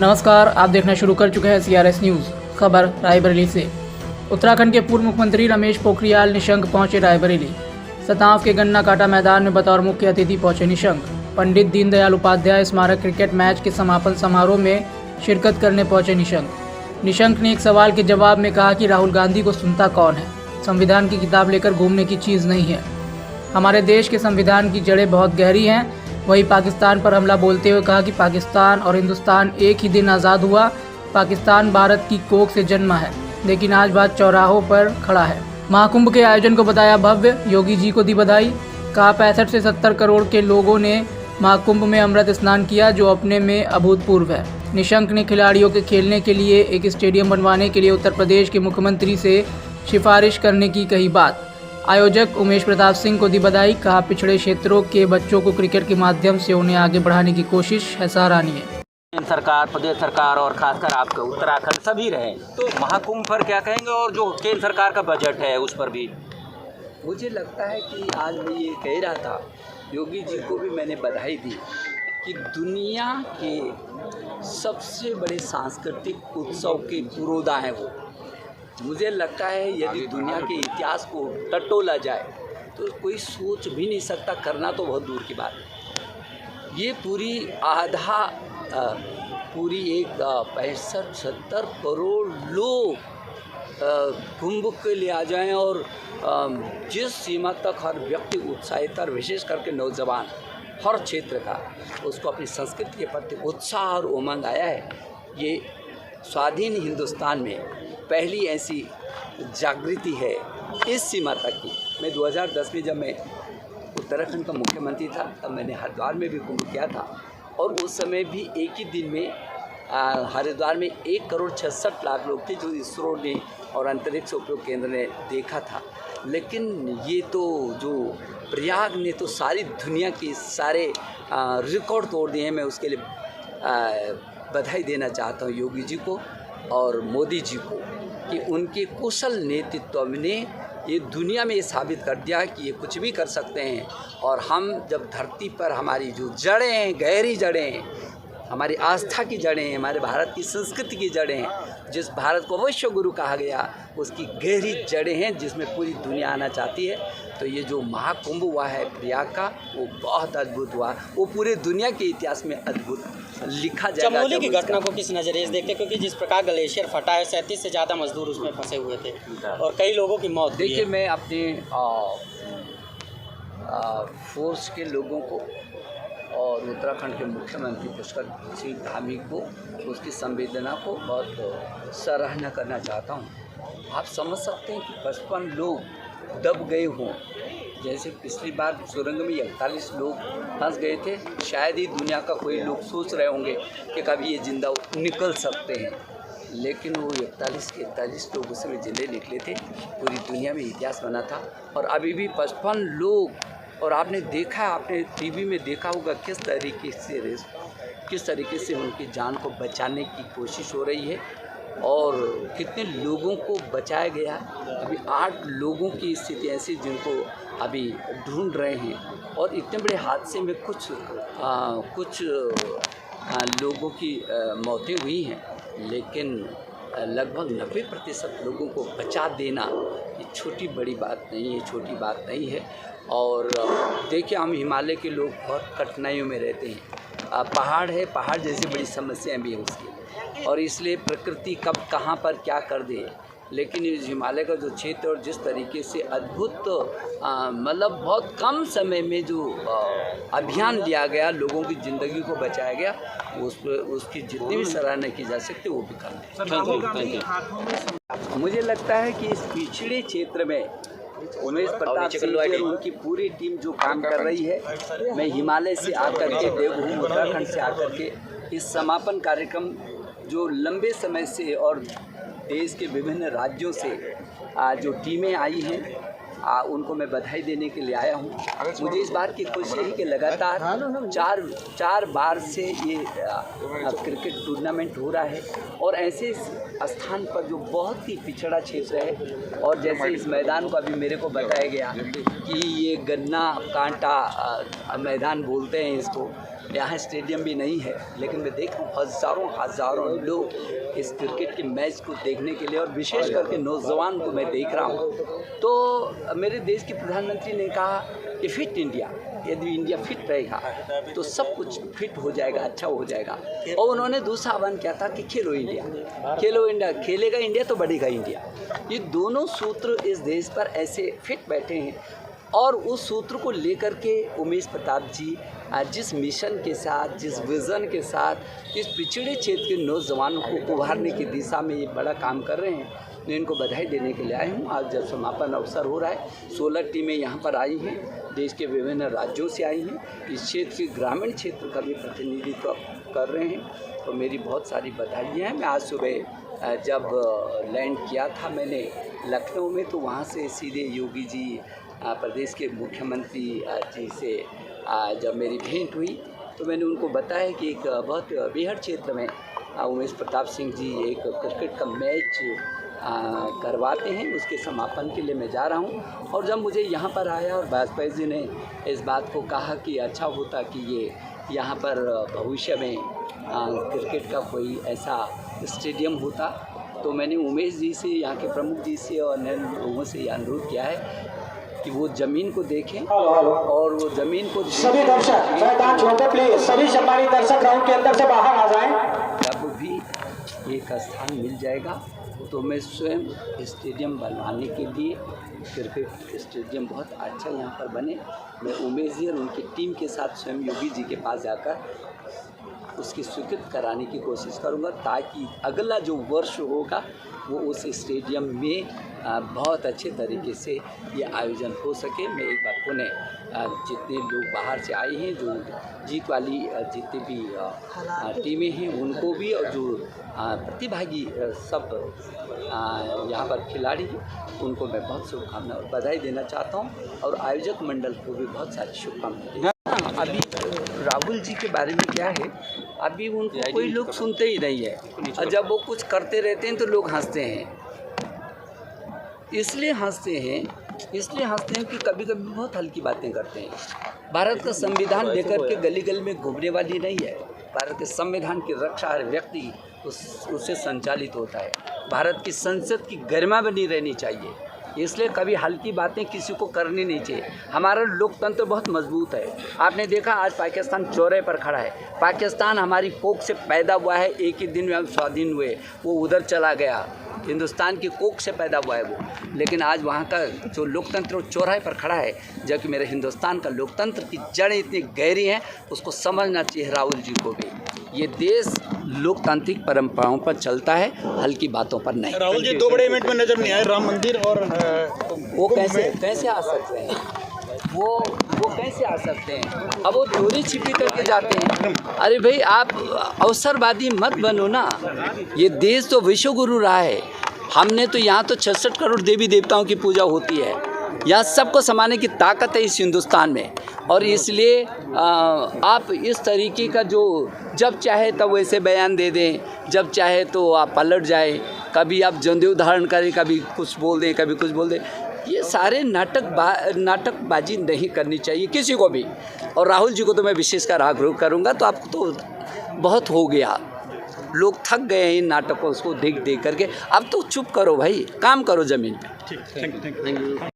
नमस्कार, आप देखना शुरू कर चुके हैं CRS न्यूज़। खबर रायबरेली से। उत्तराखंड के पूर्व मुख्यमंत्री रमेश पोखरियाल निशंक पहुंचे रायबरेली। सतांव के गन्ना काटा मैदान में बतौर मुख्य अतिथि पहुंचे निशंक। पंडित दीनदयाल उपाध्याय स्मारक क्रिकेट मैच के समापन समारोह में शिरकत करने पहुंचे निशंक। निशंक ने एक सवाल के जवाब में कहा कि राहुल गांधी को सुनता कौन है। संविधान की किताब लेकर घूमने की चीज़ नहीं है। हमारे देश के संविधान की जड़ें बहुत गहरी हैं। वही पाकिस्तान पर हमला बोलते हुए कहा कि पाकिस्तान और हिंदुस्तान एक ही दिन आज़ाद हुआ। पाकिस्तान भारत की कोख से जन्मा है, लेकिन आज बात चौराहों पर खड़ा है। महाकुंभ के आयोजन को बताया भव्य, योगी जी को दी बधाई। कहा 65 से 70 करोड़ के लोगों ने महाकुंभ में अमृत स्नान किया, जो अपने में अभूतपूर्व है। निशंक ने खिलाड़ियों के खेलने के लिए एक स्टेडियम बनवाने के लिए उत्तर प्रदेश के मुख्यमंत्री से सिफारिश करने की कही बात। आयोजक उमेश प्रताप सिंह को दी बधाई। कहा पिछड़े क्षेत्रों के बच्चों को क्रिकेट के माध्यम से उन्हें आगे बढ़ाने की कोशिश है सराहनीय। केंद्र सरकार, प्रदेश सरकार और खासकर आपका उत्तराखंड सभी रहे, तो महाकुंभ पर क्या कहेंगे, और जो केंद्र सरकार का बजट है उस पर भी? मुझे लगता है कि आज मैं ये कह रहा था, योगी जी को भी मैंने बधाई दी कि दुनिया के सबसे बड़े सांस्कृतिक उत्सव के पुरोधा हैं वो। मुझे लगता है यदि दुनिया के इतिहास को टटोला जाए तो कोई सोच भी नहीं सकता, करना तो बहुत दूर की बात है। ये पूरी एक 65-70 करोड़ लोग कुंभ के लिए आ जाएं, और जिस सीमा तक हर व्यक्ति उत्साहित, और विशेष करके नौजवान हर क्षेत्र का, उसको अपनी संस्कृति के प्रति उत्साह और उमंग आया है। ये स्वाधीन हिंदुस्तान में पहली ऐसी जागृति है इस सीमा तक की। मैं 2010 में जब मैं उत्तराखंड का मुख्यमंत्री था, तब मैंने हरिद्वार में भी कुंभ किया था, और उस समय भी एक ही दिन में हरिद्वार में 1,66,00,000 लोग थे, जो इसरो ने और अंतरिक्ष उपयोग केंद्र ने देखा था। लेकिन ये तो जो प्रयाग ने तो सारी दुनिया के सारे रिकॉर्ड तोड़ दिए हैं। मैं उसके लिए बधाई देना चाहता हूँ योगी जी को और मोदी जी को कि उनके कुशल नेतृत्व ने ये दुनिया में ये साबित कर दिया कि ये कुछ भी कर सकते हैं। और हम जब धरती पर, हमारी जो जड़ें हैं, गहरी जड़ें हैं, हमारी आस्था की जड़ें हैं, हमारे भारत की संस्कृति की जड़ें हैं, जिस भारत को विश्व गुरु कहा गया, उसकी गहरी जड़ें हैं जिसमें पूरी दुनिया आना चाहती है। तो ये जो महाकुंभ हुआ है प्रयाग का, वो बहुत अद्भुत हुआ। वो पूरे दुनिया के इतिहास में अद्भुत लिखा जाएगा। चमोली की घटना को किस नज़रिए से देखते हैं, क्योंकि जिस प्रकार ग्लेशियर फटा है, 37 से ज़्यादा मजदूर उसमें फंसे हुए थे और कई लोगों की मौत हुई है। देखिए, मैं अपने फोर्स के लोगों को और उत्तराखंड के मुख्यमंत्री पुष्कर सिंह धामी को, उसकी संवेदना को बहुत सराहना करना चाहता हूँ। आप समझ सकते हैं कि 55 लोग दब गए हों। जैसे पिछली बार सुरंग में 41 लोग फंस गए थे, शायद ही दुनिया का कोई लोग सोच रहे होंगे कि कभी ये जिंदा निकल सकते हैं, लेकिन वो 41 लोग उसमें जिंदे निकले थे। पूरी दुनिया में इतिहास बना था। और अभी भी 55 लोग, और आपने देखा, आपने टीवी में देखा होगा किस तरीके से उनकी जान को बचाने की कोशिश हो रही है और कितने लोगों को बचाया गया। अभी 8 लोगों की स्थिति ऐसी जिनको अभी ढूंढ रहे हैं, और इतने बड़े हादसे में कुछ लोगों की मौतें हुई हैं, लेकिन लगभग 90% लोगों को बचा देना ये छोटी बड़ी बात नहीं है, छोटी बात नहीं है। और देखिए, हम हिमालय के लोग बहुत कठिनाइयों में रहते हैं। पहाड़ है, पहाड़ जैसी बड़ी समस्याएं भी हैं उसकी, और इसलिए प्रकृति कब कहाँ पर क्या कर दे। लेकिन इस हिमालय का जो क्षेत्र, और जिस तरीके से अद्भुत मतलब बहुत कम समय में जो अभियान लिया गया, लोगों की ज़िंदगी को बचाया गया, उसकी जितनी भी सराहना की जा सकती है वो भी करनी। मुझे लगता है कि इस पिछड़े क्षेत्र में उमेश प्रताप सिंह और उनकी पूरी टीम जो काम कर रही है, मैं हिमालय से आकर के, देवभूमि उत्तराखंड से आकर के इस समापन कार्यक्रम जो लंबे समय से और देश के विभिन्न राज्यों से जो टीमें आई हैं, उनको मैं बधाई देने के लिए आया हूँ। मुझे इस बात की खुशी है कि लगातार चार बार से ये क्रिकेट टूर्नामेंट हो रहा है, और ऐसे स्थान पर जो बहुत ही पिछड़ा क्षेत्र है, और जैसे इस मैदान को अभी मेरे को बताया गया कि ये गन्ना कांटा मैदान बोलते हैं इसको, यहाँ स्टेडियम भी नहीं है, लेकिन मैं देख रहा हूँ हज़ारों लोग इस क्रिकेट के मैच को देखने के लिए, और विशेष करके नौजवान को मैं देख रहा हूँ। तो मेरे देश के प्रधानमंत्री ने कहा कि फिट इंडिया, यदि इंडिया फिट रहेगा तो सब कुछ फिट हो जाएगा, अच्छा हो जाएगा। और उन्होंने दूसरा आह्वान किया था कि खेलो इंडिया, खेलो इंडिया, खेलेगा इंडिया तो बढ़ेगा इंडिया। ये दोनों सूत्र इस देश पर ऐसे फिट बैठे हैं, और उस सूत्र को लेकर के उमेश प्रताप जी जिस मिशन के साथ, जिस विज़न के साथ इस पिछड़े क्षेत्र के नौजवानों को उभारने की दिशा में ये बड़ा काम कर रहे हैं, मैं इनको बधाई देने के लिए आया हूँ। आज जब समापन अवसर हो रहा है, 16 टीमें यहाँ पर आई हैं, देश के विभिन्न राज्यों से आई हैं, इस क्षेत्र के ग्रामीण क्षेत्र का भी प्रतिनिधित्व कर रहे हैं, तो मेरी बहुत सारी बधाइयाँ हैं। मैं आज सुबह जब लैंड किया था मैंने लखनऊ में, तो वहाँ से सीधे योगी जी प्रदेश के मुख्यमंत्री जी से जब मेरी भेंट हुई, तो मैंने उनको बताया कि एक बहुत बेहद क्षेत्र में उमेश प्रताप सिंह जी एक क्रिकेट का मैच करवाते हैं, उसके समापन के लिए मैं जा रहा हूं। और जब मुझे यहाँ पर आया और वाजपेयी जी ने इस बात को कहा कि अच्छा होता कि ये यहाँ पर भविष्य में क्रिकेट का कोई ऐसा स्टेडियम होता, तो मैंने उमेश जी से, यहाँ के प्रमुख जी से और अन्य लोगों से ये अनुरोध किया है कि वो ज़मीन को देखें, और वो ज़मीन को सभी दर्शक मैदान छोड़कर प्लीज, सभी सम्मानित दर्शक ग्राउंड के अंदर से बाहर आ जाएं। जब भी एक स्थान मिल जाएगा तो मैं स्वयं स्टेडियम बनवाने के लिए, क्रिकेट स्टेडियम बहुत अच्छा यहाँ पर बने, मैं उमेश जी और उनकी टीम के साथ स्वयं योगी जी के पास जाकर उसकी स्वीकृत कराने की कोशिश करूँगा, ताकि अगला जो वर्ष होगा वो उस स्टेडियम में बहुत अच्छे तरीके से ये आयोजन हो सके। मैं एक बार पुनः जितने लोग बाहर से आए हैं, जो जीत वाली जितनी भी टीमें हैं उनको भी, और जो प्रतिभागी सब यहाँ पर खिलाड़ी हैं उनको मैं बहुत शुभकामनाएं और बधाई देना चाहता हूँ, और आयोजक मंडल को भी बहुत सारी शुभकामनाएं। अभी राहुल जी के बारे में क्या है, अभी उनको कोई लोग सुनते ही नहीं है, और जब वो कुछ करते रहते हैं तो लोग हंसते हैं। इसलिए हंसते हैं कि कभी कभी बहुत हल्की बातें करते हैं। भारत का संविधान लेकर के गली गली में घूमने वाली नहीं है। भारत के संविधान की रक्षा हर व्यक्ति उससे संचालित होता है। भारत की संसद की गरिमा बनी रहनी चाहिए, इसलिए कभी हल्की बातें किसी को करनी नहीं चाहिए। हमारा लोकतंत्र बहुत मजबूत है। आपने देखा आज पाकिस्तान चौराहे पर खड़ा है। पाकिस्तान हमारी कोख से पैदा हुआ है, एक ही दिन में हम स्वाधीन हुए, वो उधर चला गया, हिंदुस्तान की कोख से पैदा हुआ है वो, लेकिन आज वहाँ का जो लोकतंत्र चौराहे पर खड़ा है, जबकि मेरे हिंदुस्तान का लोकतंत्र की जड़ें इतनी गहरी हैं, उसको समझना चाहिए राहुल जी को भी। ये देश लोकतांत्रिक परंपराओं पर चलता है, हल्की बातों पर नहीं। राहुल जी 2 बड़े इवेंट में नजर नहीं आए, राम मंदिर और वो कैसे आ सकते हैं, वो कैसे आ सकते हैं? अब वो चोरी छिपी करके जाते हैं। अरे भाई, आप अवसरवादी मत बनो ना। ये देश तो विश्व गुरु रहा है। हमने तो यहाँ तो 66 करोड़ देवी देवताओं की पूजा होती है। यहाँ सबको समाने की ताकत है इस हिंदुस्तान में, और इसलिए आप इस तरीके का जो जब चाहे तब वैसे बयान दे दें, जब चाहे तो आप पलट जाए, कभी आप जनेऊ धारण करें, कभी कुछ बोल दें, कभी कुछ बोल दें। ये सारे नाटकबाजी नहीं करनी चाहिए किसी को भी। और राहुल जी को तो मैं विशेषकर आग्रह करूँगा, तो आपको तो बहुत हो गया, लोग थक गए हैं इन नाटकों को देख करके। अब तो चुप करो भाई, काम करो ज़मीन पे। ठीक, थैंक यू।